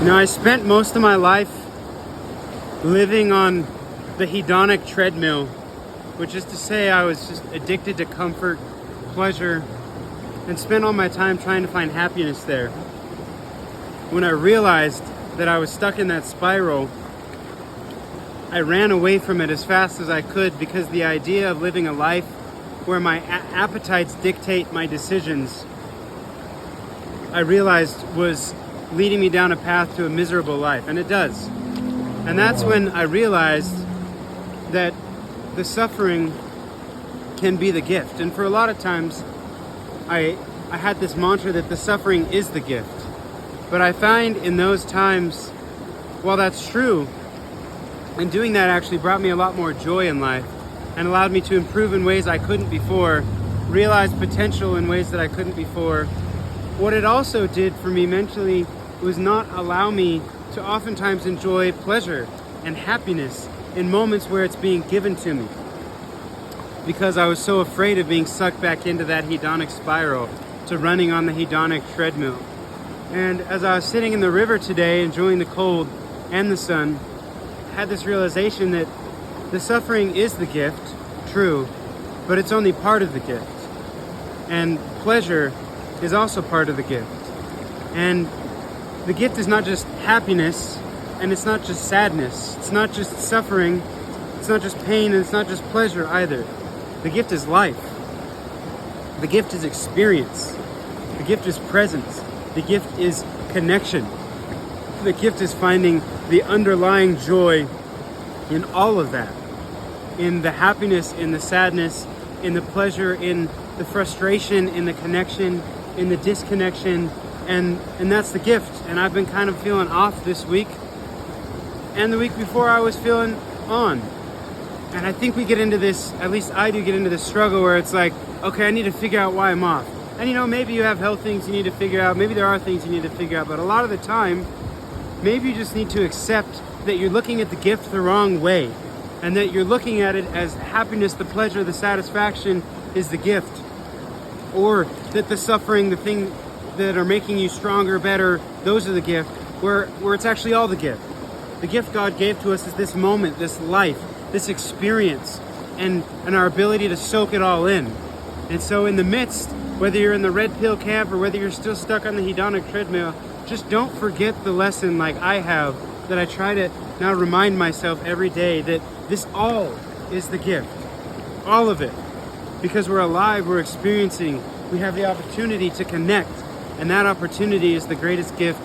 I spent most of my life living on the hedonic treadmill, which is to say I was just addicted to comfort, pleasure, and spent all my time trying to find happiness there. When I realized that I was stuck in that spiral, I ran away from it as fast as I could, because the idea of living a life where my appetites dictate my decisions, I realized was leading me down a path to a miserable life, and it does. And that's when I realized that the suffering can be the gift. And for a lot of times, I had this mantra that the suffering is the gift. But I find in those times, while that's true, and doing that actually brought me a lot more joy in life and allowed me to improve in ways I couldn't before, realize potential in ways that I couldn't before. What it also did for me mentally was not allow me to oftentimes enjoy pleasure and happiness in moments where it's being given to me, because I was so afraid of being sucked back into that hedonic spiral, to running on the hedonic treadmill. And as I was sitting in the river today, enjoying the cold and the sun, I had this realization that the suffering is the gift, true, but it's only part of the gift. And pleasure is also part of the gift. And the gift is not just happiness, and it's not just sadness, it's not just suffering, it's not just pain, and it's not just pleasure either. The gift is life. The gift is experience. The gift is presence. The gift is connection. The gift is finding the underlying joy in all of that. In the happiness, in the sadness, in the pleasure, in the frustration, in the connection, in the disconnection, and that's the gift. And I've been kind of feeling off this week, and the week before I was feeling on. And I think we get into this, at least I do get into this struggle where it's like, okay, I need to figure out why I'm off. And maybe you have health things you need to figure out, maybe there are things you need to figure out, but a lot of the time, maybe you just need to accept that you're looking at the gift the wrong way, and that you're looking at it as happiness, the pleasure, the satisfaction is the gift, or that the suffering, the thing that are making you stronger, better, those are the gift, where it's actually all the gift. The gift God gave to us is this moment, this life, this experience, and our ability to soak it all in. And so in the midst, whether you're in the red pill camp or whether you're still stuck on the hedonic treadmill, just don't forget the lesson like I have, that I try to now remind myself every day, that this all is the gift. All of it. Because we're alive, we're experiencing, we have the opportunity to connect, and that opportunity is the greatest gift